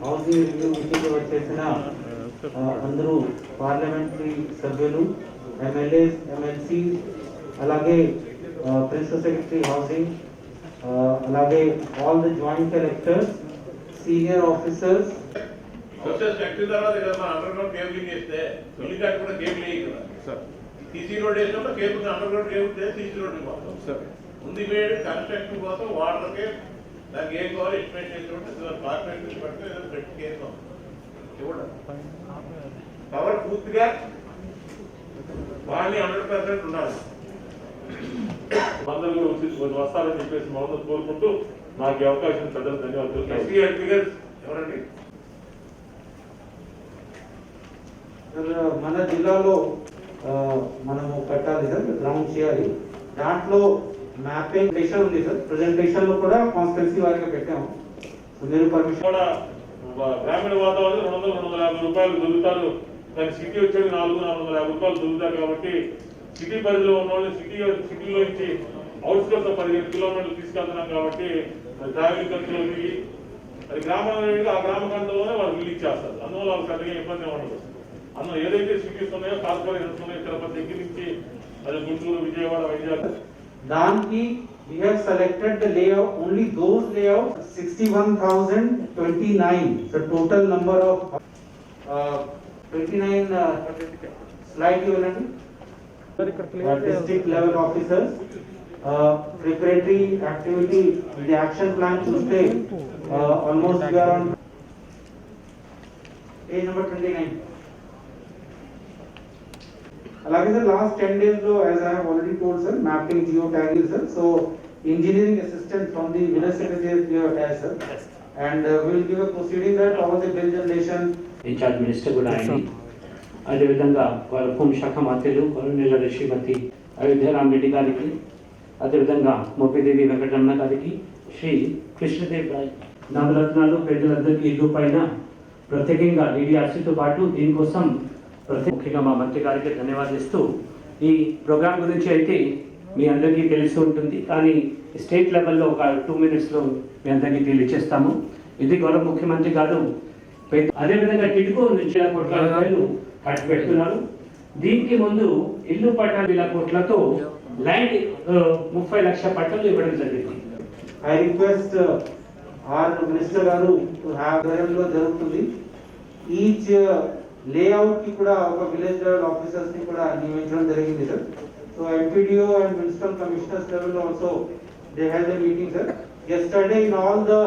Housing review meeting వచ్చేసిన అందరూ parliamentary సభ్యులు, ఎమ్మెల్యేస్, ఎమ్మెల్సీ, అలాగే ప్రిన్సిపల్ సెక్రటరీ హౌసింగ్, అలాగే all the joint collectors, senior officers. Underground cabling చేస్తే ఇల్లు కూడా కేబుల్ వేయి కదా సార్. సీసీ రోడ్ వేసినప్పుడు cable underground cable CC road కోసం సార్ ముందు కన్స్ట్రక్షన్ కోసం వాటర్కే దానికి ఏం కావాలి ఎస్టిమేట్ చేసినప్పుడు కార్పొరేషన్ పడితే పెట్టి చేస్తాం చూడండి. పవర్ పూర్తిగా వాళ్ళని 100% ఉండాలి. మందలు వస్తారని చెప్పేసి మమ్మల్ని కోరుకుంటూ నాకు అవకాశం పెద్దలు ధన్యవాదాలు. ఎవరండి మన జిల్లాలో మనము కట్టాలి సార్, గ్రౌండ్ చేయాలి. దాంట్లో మ్యాపింగ్ సెషన్ ఉంది సార్. ప్రెజెంటేషన్ లో కూడా కాన్స్టిట్యున్సీ వారిగా పెట్టాము. మీరు పర్మిషన్ కూడా గ్రామీణ వాతావరణం 200-250 రూపాయలు దొరుకుతారు. దాని సిటీ వచ్చేది 400-450 రూపాయలు దొరుకుతారు. కాబట్టి సిటీ పరిధిలో ఉన్న వాళ్ళు సిటీలో నుంచి అవుట్స్కట్స్ 15 కిలోమీటర్లు తీసుకెళ్తున్నాం. కాబట్టి ట్రావెలింగ్ ఖర్చులు అది గ్రామంలో ఆ గ్రామ ప్రాంతంలోనే వాళ్ళు రిలీజ్ చేస్తారు. అందువల్ల వాళ్ళకి పెద్దగా ఇబ్బంది ఉండదు. అందులో ఏదైతే సిటీస్ ఉన్నాయో కార్పొరేషన్స్ ఉన్నాయో తిరుపతి దగ్గర నుంచి అది గుంటూరు, విజయవాడ, వైజాగ్ దానికి we have selected the layout, only those layouts 61,029. So total number of 29 slide given district level officers. Preparatory activity, the action plan to stay almost we are on page number 29. Like the last 10 days though, as I have already told sir, mapping, geotagging sir. So engineering assistance from the village secretary we have attached sir. And we will give a proceeding that all the bill generation. In charge minister కూడా అయింది. అదేవిధంగా వారి హోంశాఖ మంత్రులు కొరనేల శ్రీమతి అయోధ్య రామరెడ్డి గారికి, అదేవిధంగా మోపిదేవి వెంకటరమణ గారికి, శ్రీ కృష్ణదేవ్ రాయ్ నవరత్నాలు పేదలందరికీ ఇల్లు పైన ప్రత్యేకంగా DDRCతో పాటు దీనికోసం ముఖ్యంగా మా మంత్రి గారికి ధన్యవాదిస్తూ, ఈ ప్రోగ్రాం గురించి అయితే మీ అందరికీ తెలిసి ఉంటుంది. కానీ స్టేట్ లెవెల్లో ఒక 2 minutesలో మీ అందరికీ తెలియజేస్తాము. ఇది గౌరవ ముఖ్యమంత్రి గారు అదేవిధంగా టిడ్కో నుంచి 1,00,00,000 రూపాయలు ఖర్చు పెడుతున్నారు. దీనికి ముందు ఇల్లు పట్టాలు 1,00,00,000 కోట్లతో ల్యాండ్ 30 లక్షల పట్టాలు ఇవ్వడం జరిగింది. I request our minister garu to have లో జరుగుతుంది. ఈచ్ లేఅవుట్ కి కూడా ఒక విలేజ్ లెవెల్ ఆఫీసర్స్ ని కూడా నియమించడం జరిగింది sir. So MPDO and municipal commissioners level also they held a meeting sir. Yesterday in all the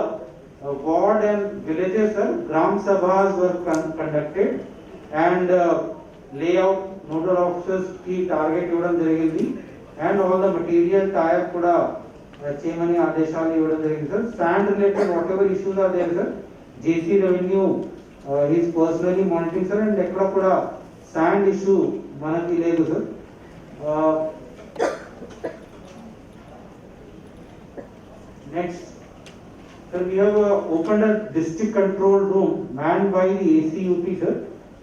ward and villages sir, gram sabhas were conducted and layout nodal officers ki target ఇవ్వడం జరిగింది. And all the material tie-up కూడా చేయమని ఆదేశాలు ఇవ్వడం జరిగింది sir. Sand related whatever issues are there sir, JC revenue he is personally monitoring sir, and ekkada kuda sand issue manaki ledu sir. Next sir, we have opened a district control room manned by the ACUP sir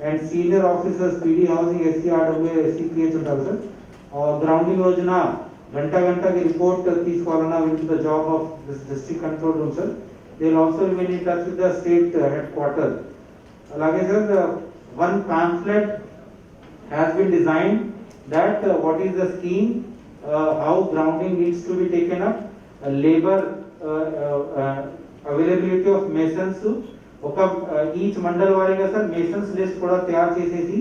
and senior officers PD housing, SCRW, SCPH ఉంటారు sir. Grounding yojana ganta ki report తీసుకోవాలన్నా into the job of this district control room sir. They will also remain in touch with the state headquarters. Alage sir, one pamphlet has been designed that what is the scheme, how grounding needs to be taken up, labor availability of masons, oka each mandal variga sir masons list kuda tayar chesesi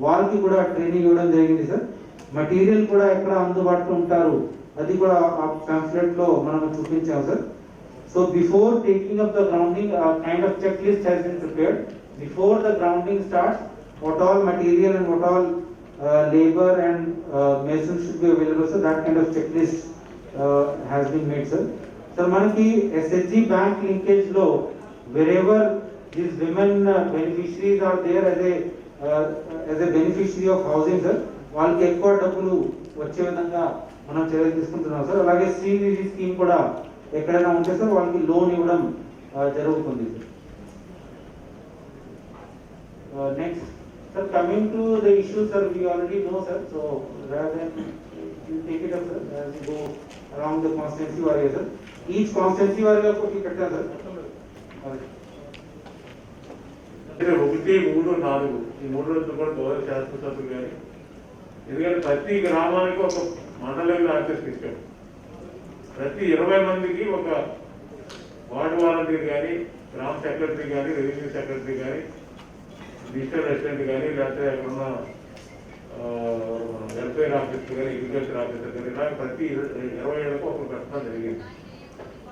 వాళ్ళకి కూడా training ఇవ్వడం జరిగింది sir. Material కూడా ఎక్కడ అందుబాటులో ఉంటారు అది కూడా ఆ pamphlet లో మనం చూపించాం sir. So before taking up the grounding, a kind of checklist has been prepared. Before the grounding starts, what all material and what all labor and masons should be available, so that kind of checklist has been made sir. Sir, manaki SHG bank linkage lo wherever these women beneficiaries are there as a beneficiary of housing sir, వాళ్ళకి ఎక్కువ డబ్బులు వచ్చే విధంగా మనం చర్యలు తీసుకుంటున్నాం sir. అలాగే Srinidhi scheme కూడా ఎక్కడైనా ఉంటే సార్ వాళ్ళకి లోన్ ఇవ్వడం జరుగుతుంది. Next sir, coming to the issue sir, we already know sir, so rather than you take it up, sir, as you go around the constituency వారిగా సార్. Each constituency వారిగా ఒకటి పెట్టారు సార్. అంటే 1, 3, 4 ఈ 3 రోజులు కూడా గౌరవ శాసనసభ్యులు కానీ, ఎందుకంటే ప్రతి గ్రామానికి ఒక మండలం ఆఫీస్ ఇచ్చాం. ప్రతి 20 మందికి ఒక వార్డు వాలంటీర్ కానీ, గ్రామ సెక్రటరీ కానీ, రెవెన్యూ సెక్రటరీ కానీ, డిజిటల్ అసిస్టెంట్ కానీ, లేకపోతే అక్కడ ఉన్న వెల్ఫేర్ ఆఫీసర్ కానీ, అగ్రికల్చర్ ఆఫీసర్ కానీ, ఇలా ప్రతి 20 ఏళ్ళకు ఒకరు పెట్టడం జరిగింది.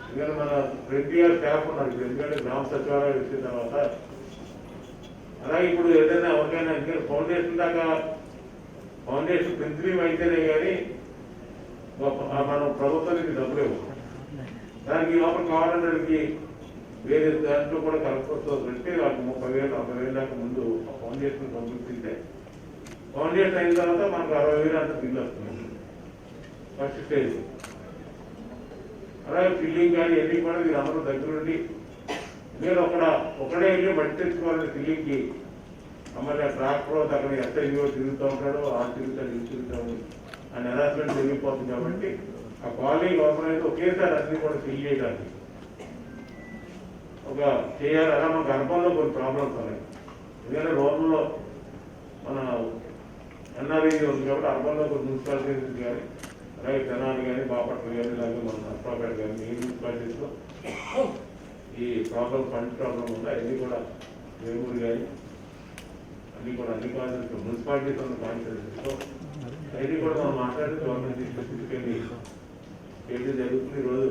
ఎందుకంటే మన 20 years స్టాఫ్ ఉన్నారు. ఎందుకంటే గ్రామ సచివాలయం వచ్చిన తర్వాత అలాగే ఇప్పుడు ఏదైనా ఎవరికైనా ఇంకా ఫౌండేషన్ దాకా ఫౌండేషన్ ప్రిన్సిపల్ అయితేనే కానీ మనం ప్రభుత్వం నుంచి డబ్బులు ఇవ్వం. దానికి లోపల కావాలన్నకి వేరే దాంట్లో కూడా కలెక్టర్తో పెట్టి వాళ్ళకి 30,000, 40,000 దాకా ముందు ఫౌండేషన్ పంపిస్తుంటే ఫౌండేషన్ అయిన తర్వాత మనకు 60,000 అంత బిల్లు వస్తుంది ఫస్ట్ స్టేజ్. అలాగే ఫిల్లింగ్ కానీ ఎన్ని కూడా మీరు అందరూ దగ్గరుండి మీరు ఒకడే వెళ్ళి మట్టి తెచ్చుకోవాలని ఫిల్లింగ్కి మళ్ళీ ట్రాక్టర్ అక్కడ ఎస్ఐఓ తిరుగుతూ ఉంటాడు, ఆ తిరుగుతాడు, ఇవి తిరుగుతాడు అని హెరాస్మెంట్ జరిగిపోతుంది. కాబట్టి ఆ కాలనీ లోపల అయితే ఒకేసారి అన్ని కూడా ఫిల్ చేయడానికి ఒక చేయాలి. అలా మన గర్భంలో కొన్ని ప్రాబ్లమ్స్ ఉన్నాయి. ఎందుకంటే రోడ్లలో మన ఎన్ఆర్ఈ ఉంది కాబట్టి అర్బన్లో కొన్ని మున్సిపాలిటీస్ కానీ, అలాగే తెనాలి కానీ, బాపట్ల కానీ, అలాగే మన నర్సాపేట కానీ, ఈ మున్సిపాలిటీస్లో ఈ ప్రాబ్లం ఫండ్ ప్రాబ్లం ఉంది. అన్నీ కూడా వేమూరు కానీ అన్నీ కూడా అన్ని కాన్సెప్ట్ మున్సిపాలిటీస్ ఉన్న కాన్సెప్ట్స్లో అన్నీ కూడా మనం మాట్లాడి గవర్నమెంట్ తీసుకెళ్ళి చేయడం జరుగుతుంది. ఈరోజు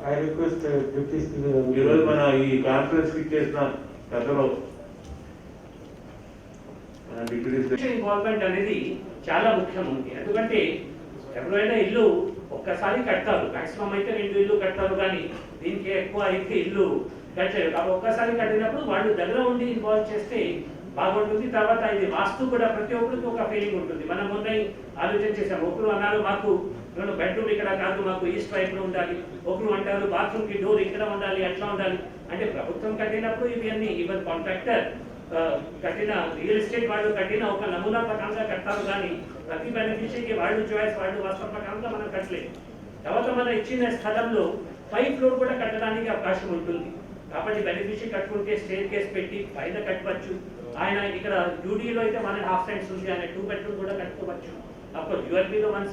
I request Deputy Speaker. ఈరోజు మన ఈ కాన్ఫరెన్స్ ఇచ్చేసిన పెద్దలు మన డిప్యూటీ ఇన్వాల్వ్మెంట్ అనేది చాలా ముఖ్యం ఉంది. ఎందుకంటే ఎవరైనా ఇల్లు ఒక్కసారి కడతారు, మాక్సిమం అయితే 2 ఇల్లు కడతారు, కానీ దీనికి ఎక్కువ అయితే ఇల్లు కట్టలేదు. కాబట్టి ఒక్కసారి కట్టినప్పుడు వాళ్ళు దగ్గర ఉండి ఇన్వాల్వ్ చేస్తే బాగుంటుంది. తర్వాత ఇది వాస్తు కూడా ప్రతి ఒక్కరికి ఒక ఫీలింగ్ ఉంటుంది. మనం మొన్న ఆలోచన చేసాం. ఒకరు అన్నారు మాకు బెడ్రూమ్ ఇక్కడ కాదు, మాకు ఈస్ట్ వైపులో ఉండాలి. ఒకరు అంటారు బాత్రూమ్ కి డోర్ ఇక్కడ ఉండాలి, అట్లా ఉండాలి. అంటే ప్రభుత్వం కట్టినప్పుడు ఇవి అన్ని ఈవెన్ కాంట్రాక్టర్ కట్టిన రియల్ ఎస్టేట్ వాళ్ళు కట్టిన ఒక నమూనా ప్రకారంగా కట్టారు, కానీ ప్రతి బెనిఫిషియరీకి వాళ్ళు చాయిస్, వాళ్ళు వాస్తవ ప్రకారంగా మనం కట్టలేదు. తర్వాత మనం ఇచ్చిన స్థలంలో 5 floor కూడా కట్టడానికి అవకాశం ఉంటుంది. కాబట్టి బెనిఫిషియరీ కట్టుకుంటే స్టేర్ కేస్ పెట్టి పైన కట్టవచ్చు. ఆయన ఇక్కడ యూడీలో అయితే 1.5 cents ఉంది, ఆయన 2 bedroom కూడా కట్టుకోవచ్చు. అఫ్కోర్స్ యూఆర్బీలో 1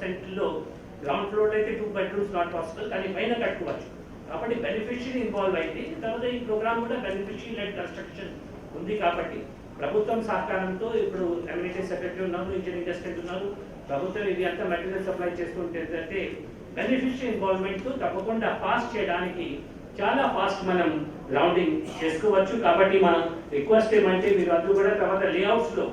cent గ్రౌండ్ ఫ్లోర్ అయితే 2 bedrooms నాట్ పాసిబుల్, కానీ పైన కట్టుకోవచ్చు. కాబట్టి బెనిఫిషియరీ ఇన్వాల్వ్ అయితే తర్వాత ఈ ప్రోగ్రామ్ కూడా బెనిఫిషియరీ లెడ్ కన్స్ట్రక్షన్ ఉంది. కాబట్టి ప్రభుత్వం సహకారంతో ఇప్పుడు ఎమ్యూనిటీ సెక్రటరీ ఉన్నారు, ఇంజనీరింగ్ అసిస్టెంట్ ఉన్నారు, ప్రభుత్వం ఇది అంతా మెటీరియల్ సప్లై చేస్తుంటే బెనిఫిషియరీ ఇన్వాల్వ్మెంట్ తప్పకుండా ఫాస్ట్ చేయడానికి చాలా ఫాస్ట్ మనం రౌండింగ్ చేసుకోవచ్చు. కాబట్టి మన రిక్వెస్ట్ ఏమంటే మీరు అందరూ కూడా తర్వాత లేఅవుట్స్ లో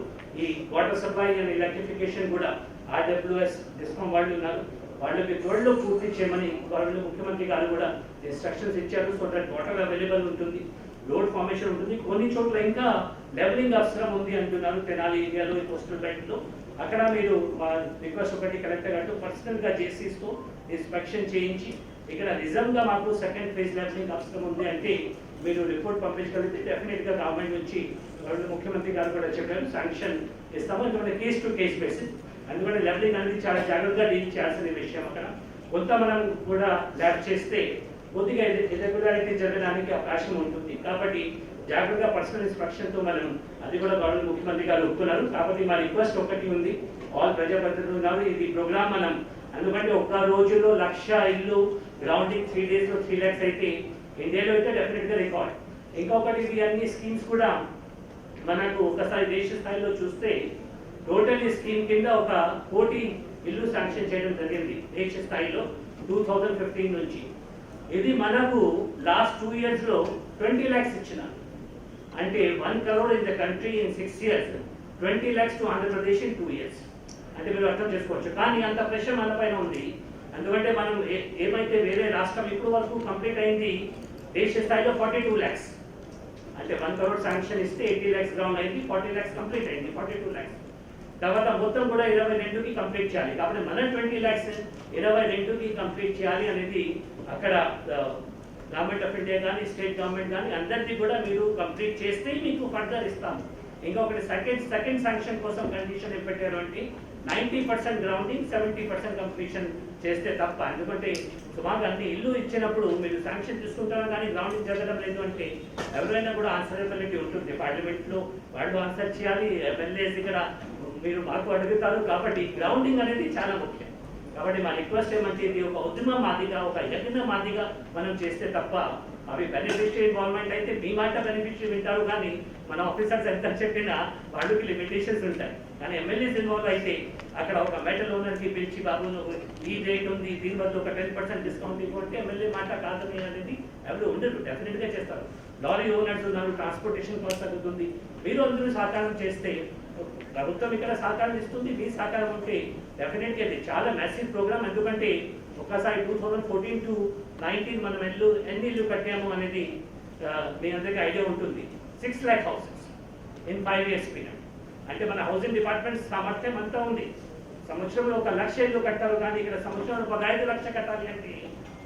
ఈ వాటర్ సప్లై అండ్ ఎలక్ట్రిఫికేషన్ కూడా ఆర్డబ్ల్యూఎస్ డిస్కామ్ వాళ్ళు ఉన్నారు, వాళ్ళకి త్వరలో పూర్తి చేయమని వాళ్ళు ముఖ్యమంత్రి గారు కూడా ఇన్స్ట్రక్షన్స్ ఇచ్చారు. సో దట్ వాటర్ అవైలబుల్ ఉంటుంది, లోడ్ ఫార్మేషన్ ఉంటుంది. కొన్ని చోట్ల ఇంకా లెవెలింగ్ అవసరం ఉంది అంటున్నారు. తెనాలి ఏరియాలో కోస్టల్ బెల్ట్ లో అక్కడ మీరు రిక్వెస్ట్ ఒకటి కలెక్టర్ గారు పర్సనల్ గా జేసీస్ తో ఇన్స్పెక్షన్ చేయించి ఇక్కడ నిజంగా మాకు సెకండ్ ఫేజ్ లెవెలింగ్ అవసరం ఉంది అంటే మీరు రిపోర్ట్ పంపించగలిగితే డెఫినెట్ గా గవర్నమెంట్ నుంచి వాళ్ళు ముఖ్యమంత్రి గారు కూడా చెప్పారు శాంక్షన్ ఇస్తాము. ఎందుకంటే కేస్ టు కేస్ బేసిస్, అందుకని లెవెలింగ్ అనేది చాలా జాగ్రత్తగా డీల్ చేయాల్సిన విషయం. అక్కడ కొంత మనం కూడా ల్యాబ్ చేస్తే కొద్దిగా ఇర్రెగ్యులారిటీ జరగడానికి అవకాశం ఉంటుంది. కాబట్టి జాగ్రత్తగా పర్సనల్ ఇన్స్ట్రక్షన్ తో మనం అది కూడా గవర్నమెంట్ ముఖ్యమంత్రి గారు ఒప్పుకున్నారు. కాబట్టి మా రిక్వెస్ట్ ఒకటి ఉంది, ఆల్ ప్రజాప్రతినిధులు ఉన్నారు, ఇది ప్రోగ్రామ్ మనం ఎందుకంటే ఒక్క రోజులో 1,00,000 ఇల్లు గ్రౌండింగ్ 3 days లో 3 lakhs అయితే ఇండియాలో అయితే డెఫినెట్ గా రికార్డ్. ఇంకొకటి ఇవి అన్ని స్కీమ్స్ కూడా మనకు ఒకసారి దేశ స్థాయిలో చూస్తే టోటల్ ఈ స్కీమ్ కింద 1 కోటి ఇల్లు శాంక్షన్ చేయడం జరిగింది దేశ స్థాయిలో 2015 నుంచి. ఇది మనకు లాస్ట్ 2 years లో 20 lakhs ఇచ్చిన, అంటే 1 crore in the country in 6 years, 20 lakhs to Andhra Pradesh in 2 years. అంటే మీరు అర్థం చేసుకోవచ్చు. కానీ అంత ప్రెషర్ మన పైన ఉంది. ఎందుకంటే మనం ఏమైతే వేరే రాష్ట్రం ఇప్పుడు వరకు కంప్లీట్ అయింది దేశ స్థాయిలో 42 lakhs, అంటే 1 crore శాంక్షన్ ఇస్తే 80 lakhs గ్రౌండ్ అయింది, 40 lakhs కంప్లీట్ అయింది, 42 lakhs. తర్వాత మొత్తం కూడా 22కి కంప్లీట్ చేయాలి. కాబట్టి మన 20 lakhs 22కి కంప్లీట్ చేయాలి అనేది అక్కడ గవర్నమెంట్ ఆఫ్ ఇండియా కానీ స్టేట్ గవర్నమెంట్ కానీ అందరిది కూడా మీరు కంప్లీట్ చేస్తే మీకు ఫర్దర్ ఇస్తాము. ఇంకొకటి సెకండ్ శాంక్షన్ కోసం కండిషన్ ఏం పెట్టారు అంటే 90% గ్రౌండింగ్ 70% కంప్లీషన్ చేస్తే తప్ప. ఎందుకంటే సుమారు అన్ని ఇల్లు ఇచ్చినప్పుడు మీరు శాంక్షన్ తీసుకుంటారు కానీ గ్రౌండింగ్ జరగడం లేదు అంటే ఎవరైనా కూడా ఆన్సరబిలిటీ ఉంటుంది. పార్లమెంట్లో వాళ్ళు ఆన్సర్ చేయాలి, ఎమ్మెల్యేస్ ఇక్కడ మీరు మాకు అడుగుతారు. కాబట్టి గ్రౌండింగ్ అనేది చాలా ముఖ్యం. కాబట్టి మా రిక్వెస్ట్ ఏమంటే ఇది ఒక ఉద్యమ మాదిగా, ఒక యజ్ఞ మాదిగా మనం చేస్తే తప్ప అవి బెనిఫిషియరీ ఇన్వాల్వ్మెంట్ అయితే మీ మాట బెనిఫిషియరీ వింటారు కానీ మన ఆఫీసర్స్ ఎంత చెప్పినా వాళ్ళకి లిమిటేషన్స్ ఉంటాయి. కానీ ఎమ్మెల్యేస్ ఇన్వాల్వ్ అయితే అక్కడ ఒక మెటల్ ఓనర్కి పిలిచి బాబు నువ్వు ఈ రేట్ ఉంది దీని బదులు ఒక 10% డిస్కౌంట్ ఇవ్వంటే ఎమ్మెల్యే మాట కాదని అనేది ఎవరు ఉండరు, డెఫినెట్గా చేస్తారు. లారీ ఓనర్స్ ఉన్నారు, ట్రాన్స్పోర్టేషన్ కాస్ట్ తగ్గుతుంది. మీరు అందరూ సహకారం చేస్తే ప్రభుత్వం ఇక్కడ సహకారం ఇస్తుంది, మీ సహకారం ఉంటే డెఫినెట్గా ఇది చాలా మ్యాసివ్ ప్రోగ్రామ్. ఎందుకంటే ఒకసారి 2014 to 19 మనం ఎన్ని ఇల్లు కట్టాము అనేది మీ అందరికీ ఐడియా ఉంటుంది. 6 lakh houses in 5 years period. అంటే మన హౌసింగ్ డిపార్ట్మెంట్ సామర్థ్యం అంతా ఉంది. సంవత్సరంలో 1 లక్ష ఇల్లు కట్టారు కానీ ఇక్కడ సంవత్సరంలో 5 లక్షలు కట్టాలి అంటే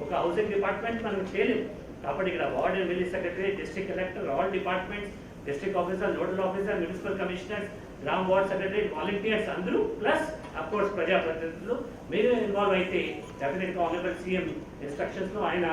ఒక హౌసింగ్ డిపార్ట్మెంట్ మనం చేయలేము. కాబట్టి ఇక్కడ ward and village secretary, district collector, all departments, district officer, nodal officer, municipal commissioners, gram ward secretary, volunteers అందరూ ప్లస్ అఫ్ కోర్స్ ప్రజాప్రతినిధులు మీరు ఇన్వాల్వ్ అయితే డెఫినెట్గా ఆనరబుల్ సీఎం ఇన్స్ట్రక్షన్స్లో ఆయన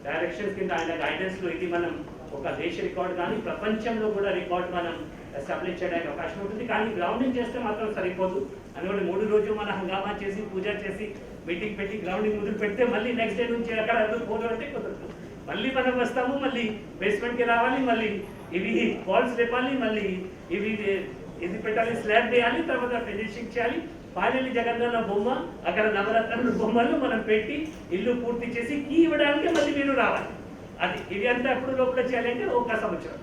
డైరెక్షన్స్ కింద ఆయన గైడెన్స్లో ఇది మనం ఒక దేశ రికార్డ్ కానీ ప్రపంచంలో కూడా రికార్డ్ మనం ఎస్టాబ్లిష్ చేయడానికి అవకాశం ఉంటుంది. కానీ గ్రౌండింగ్ చేస్తే మాత్రం సరిపోదు. అందుకని 3 రోజులు మన హంగామా చేసి పూజ చేసి మీటింగ్ పెట్టి గ్రౌండింగ్ మొదలు పెడితే మళ్ళీ నెక్స్ట్ డే నుంచి అక్కడ ఎందుకు పోవాలంటే కుదరదు. మళ్ళీ మనం వస్తాము, మళ్ళీ బేస్మెంట్కి రావాలి, మళ్ళీ ఇవి వాల్స్ లేపాలి, మళ్ళీ ఇవి ఇది పెట్టాలి, స్లాబ్ వేయాలి, తర్వాత ఫినిషింగ్ చేయాలి. ఫైనల్లీ జగన్నాథ బొమ్మ అక్కడ నవరత్నాలు బొమ్మలు మనం పెట్టి ఇల్లు పూర్తి చేసి కీ ఇవ్వడానికి మళ్ళీ మీరు రావాలి. అది ఇవి అంతా ఎప్పుడు లోపల చేయాలంటే 1 సంవత్సరం.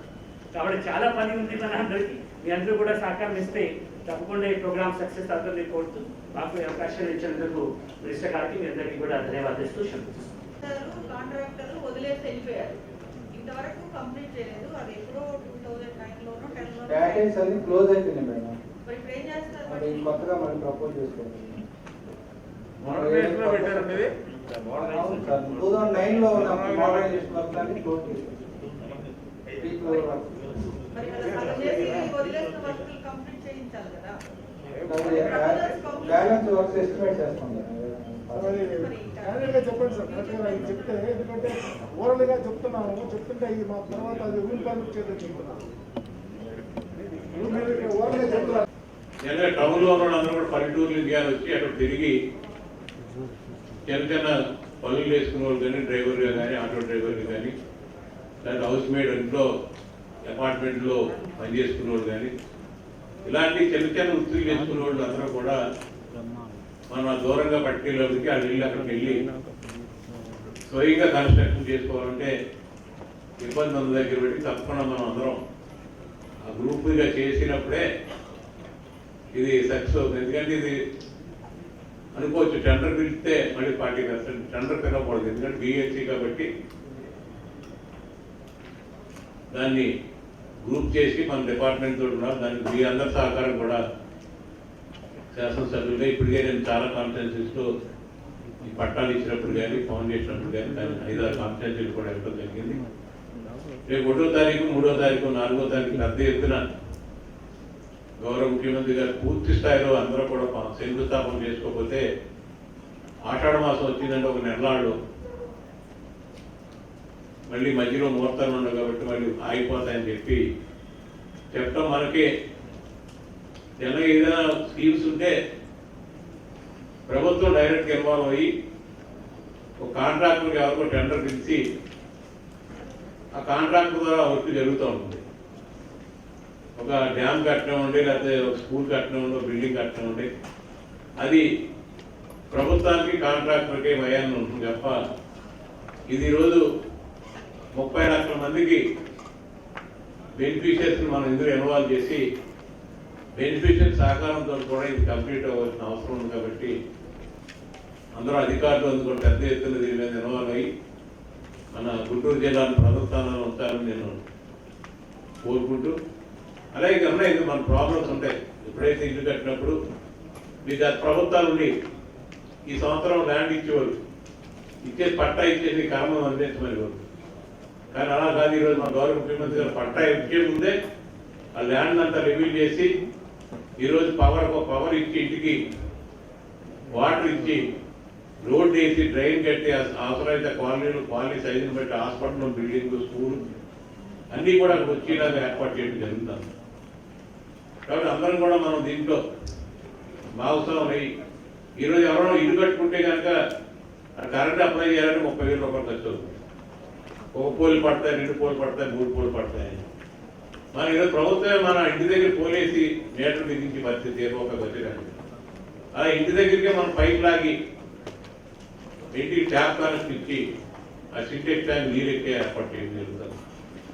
కాబట్టి చాలా పని ఉంది మన అందరికీ. మీ అందరూ కూడా సహకారం ఇస్తే తప్పకుండా ఈ ప్రోగ్రామ్ సక్సెస్ అవుతుంది కోరుతూ మాకు అవకాశం ఇచ్చినందుకు మినిస్టర్ గారికి మీ అందరికీ కూడా ధన్యవాదిస్తూ కాంట్రాక్టర్ వదిలేసి వెళ్ళిపోయారు. ఇంతవరకు కంప్లీట్ చేయలేదు. అది ఎప్పుడో 2009లోనో 10లోనో ప్యాకేజ్ అన్ని క్లోజ్ అయిపోయినాయి మేడం. మరి ఇప్పుడు ఏం చేస్తారు? మరి కొత్తగా మనం ప్రపోజ్ చేసుకోవాలి. 2009లో ఉన్న మోడర్నైజేషన్ వర్క్ అన్ని క్లోజ్ చేశారు. మరి అలా చేసి వదిలేసిన వర్కులు కంప్లీట్ చేయించాలి కదా. బ్యాలెన్స్ వర్క్స్ ఎస్టిమేట్ చేస్తాం కదా. చెప్పండి సార్, కరెక్ట్గా ఆయన చెప్తే, ఎందుకంటే ఓరల్గా చెప్తున్నాము, చెప్తుంటే ఇది మా తర్వాత అది రూల్ పర్మిట్ చేద్దాం చెప్తున్నాను. ఓరల్గా చెప్తున్నారు. టౌన్లో ఉన్న అందరూ కూడా పల్లెటూర్లు దిగాలి వచ్చి అక్కడ తిరిగి చిన్న పనులు చేసుకునే వాళ్ళు కానీ డ్రైవర్గా కానీ ఆటో డ్రైవర్లు కానీ లేకపోతే హౌస్ మేడ్ ఇంట్లో అపార్ట్మెంట్లో పనిచేసుకునే వాళ్ళు కానీ ఇలాంటి చిన్న వృత్తులు చేసుకునే వాళ్ళు అందరూ కూడా మనం దూరంగా పట్టుకెళ్ళేందుకు ఆ వెళ్ళి అక్కడికి వెళ్ళి స్వయంగా కన్స్ట్రక్షన్ చేసుకోవాలంటే ఇబ్బంది ఉన్న దగ్గర పెట్టి తప్పకుండా మనం అందరం ఆ గ్రూప్గా చేసినప్పుడే ఇది సక్సెస్ అవుతుంది. ఎందుకంటే ఇది అనుకోవచ్చు టెండర్ పిలిస్తే మళ్ళీ 40% టెండర్ పిలవకూడదు. ఎందుకంటే బిఎస్సి కాబట్టి దాన్ని గ్రూప్ చేసి మన డిపార్ట్మెంట్ తోటి ఉన్నారు. దానికి మీ అందరి సహకారం కూడా శాసనసభ్యులుగా ఇప్పటికే నేను చాలా కాన్ఫరెన్సెస్లో ఈ పట్టాలు ఇచ్చినప్పుడు కానీ ఫౌండేషన్ అప్పుడు కానీ దాని 5-6 కాన్ఫరెన్సీలు కూడా ఇవ్వడం జరిగింది. రేపు 1వ తారీఖు 3వ తారీఖు 4వ తారీఖు పెద్ద ఎత్తున గౌరవ ముఖ్యమంత్రి గారు పూర్తి స్థాయిలో అందరూ కూడా శంకుస్థాపన చేసుకోకపోతే ఆషాఢ మాసం వచ్చిందంటే ఒక నెలలాడు మళ్ళీ మధ్యలో ముహూర్తాలు ఉండవు కాబట్టి మళ్ళీ ఆగిపోతాయని చెప్పి చెప్పడం మనకి జనరల్గా ఏదైనా స్కీమ్స్ ఉంటే ప్రభుత్వం డైరెక్ట్గా ఇన్వాల్వ్ అయ్యి ఒక కాంట్రాక్టర్కి ఎవరికో టెండర్ పిలిచి ఆ కాంట్రాక్టర్ ద్వారా వర్క్ జరుగుతూ ఉంటుంది. ఒక డ్యామ్ కట్టడం ఉండే, లేకపోతే ఒక స్కూల్ కట్టడం ఉండే, బిల్డింగ్ కట్టడం ఉండే, అది ప్రభుత్వానికి కాంట్రాక్టర్కి భయాన్ని ఉంటుంది తప్ప ఇది ఈరోజు 30 లక్షల మందికి బెనిఫిషియర్స్ని మనం ఇందులో ఇన్వాల్వ్ చేసి బెనిఫిషియర్ సహకారంతో కూడా ఇది కంప్లీట్ అవ్వాల్సిన అవసరం ఉంది. కాబట్టి అందరూ అధికారులు అందుకొని పెద్ద ఎత్తున దీని మీద ఇన్వాల్వ్ అయ్యి మన గుంటూరు జిల్లాను ప్రభుత్వాలను ఉంచాలని నేను కోరుకుంటూ, అలాగే ఉన్నాయి మన ప్రాబ్లమ్స్ ఉంటాయి. ఎప్పుడైతే ఇల్లు కట్టినప్పుడు మీకు అది ప్రభుత్వాలు ఉండి ఈ సంవత్సరం ల్యాండ్ ఇచ్చేవాళ్ళు ఇచ్చేసి పట్టా ఇచ్చేసి కర్మం అందించమని కానీ అలా కాదు, ఈరోజు మా గౌరవ ముఖ్యమంత్రి గారు పట్టా ఇచ్చే ముందే ఆ ల్యాండ్ అంతా రివ్యూ చేసి ఈరోజు పవర్ ఇచ్చి ఇంటికి వాటర్ ఇచ్చి రోడ్ వేసి డ్రైన్ కట్టి అవసరమైతే కాలనీ సైజుని బట్టి హాస్పిటల్ బిల్డింగ్ స్కూల్ అన్నీ కూడా అక్కడ వచ్చేలాగా ఏర్పాటు చేయడం జరుగుతుంది. కాబట్టి అందరం కూడా మనం దీంట్లో భాగస్వామ్యం అయ్యి ఈరోజు ఎవరైనా ఇల్లు కట్టుకుంటే కనుక కరెంట్ అప్లై చేయాలంటే 30,000 రూపాయలు ఖర్చు అవుతుంది. 1 పోలు పడతాయి, 2 పోలు పడతాయి, 3 పోలు పడతాయి. మన ఈరోజు ప్రభుత్వమే మన ఇంటి దగ్గర పోలేసి మీటర్ బిగించి పరిస్థితి ఏర్పక వచ్చేదాన్ని. అలా ఇంటి దగ్గరికే మనం పైప్ లాగి ఇంటికి ట్యాప్ కనెక్షన్ ఇచ్చి ఆ సింటెక్స్ ట్యాంక్ నీరు ఎక్కే ఏర్పాటు చేయడం జరుగుతుంది.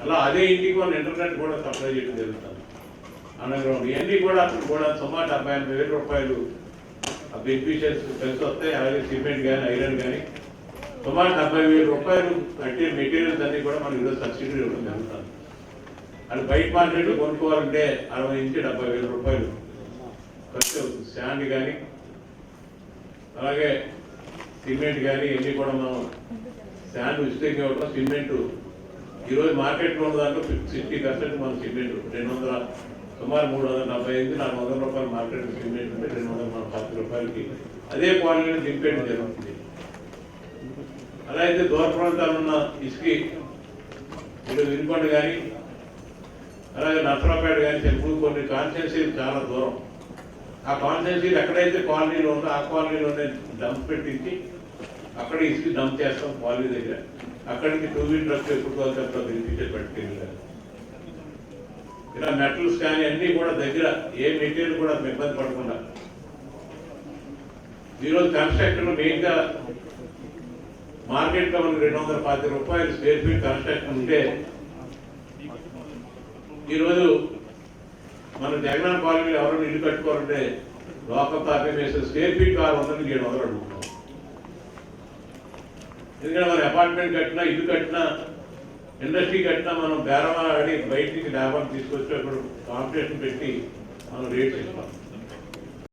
అలా అదే ఇంటికి మనం ఇంటర్నెట్ కూడా సప్లై చేయడం జరుగుతుంది. అండర్గ్రౌండ్ ఇవన్నీ కూడా అప్పుడు కూడా సుమారు 78,000 రూపాయలు ఆ బెనిఫిషియర్స్ కలిసి వస్తాయి. అలాగే సిమెంట్ కానీ ఐరన్ కానీ సుమారు 70,000 రూపాయలు కట్టే మెటీరియల్స్ అన్ని కూడా మనకి ఈరోజు సబ్సిడీ ఇవ్వడం జరుగుతుంది. అది బయట మార్కెట్లో కొనుక్కోవాలంటే 60 నుంచి 70,000 రూపాయలు ఖర్చు అవుతుంది. శాండ్ కానీ అలాగే సిమెంట్ కానీ ఇవన్నీ కూడా మనం శాండ్ ఉచితంగా ఇవ్వడం. సిమెంట్ ఈరోజు మార్కెట్లో ఉన్న దాంట్లో 60% మన సిమెంట్ 200 సుమారు 375 400 రూపాయలు మార్కెట్ సిమెంట్ ఉంటే 240 రూపాయలకి అదే క్వాలిటీని దింపేయడం జరుగుతుంది. అలా అయితే దూర ప్రాంతాలు ఉన్న ఇసుకి ఇప్పుడు వినుకొండ కానీ అలాగే నర్సరాపేట కానీ చెప్పులు కొన్ని కాన్స్టిట్యున్సీలు చాలా దూరం. ఆ కాన్స్టిట్యున్సీలు ఎక్కడైతే కాలనీలో ఉందో ఆ కాలనీలోనే డంప్ పెట్టించి అక్కడ ఇసుక డంప్ చేస్తాం కాలనీ దగ్గర. అక్కడికి 2 వీలర్ ట్రక్ ఎప్పుడు అప్పుడు బెనిఫిషియర్ పట్టుకెళ్ళారు. ఇలా మెటల్స్ కానీ అన్నీ కూడా దగ్గర ఏ మెటీరియల్ కూడా ఇబ్బంది పడకుండా ఈరోజు కన్స్ట్రక్షన్ మెయిన్గా మార్కెట్లో మనకు 240 రూపాయలు స్క్వేర్ ఫీట్ కన్స్ట్రక్షన్ ఉంటే ఈరోజు మన జగనాథ్ కాలనీలో ఎవరైనా ఇల్లు కట్టుకోవాలంటే లోకల్ తాపే వేసే స్క్వేర్ ఫీట్ 600 700 అడుగుతున్నాం. ఎందుకంటే మనం అపార్ట్మెంట్ కట్టినా ఇల్లు కట్టినా ఇండస్ట్రీ కట్టినా మనం బేరమా ఆడి బయటికి ల్యాబాన్ని తీసుకొచ్చి అప్పుడు కాంపిటీషన్ పెట్టి మనం రేట్స్ ఇస్తాం.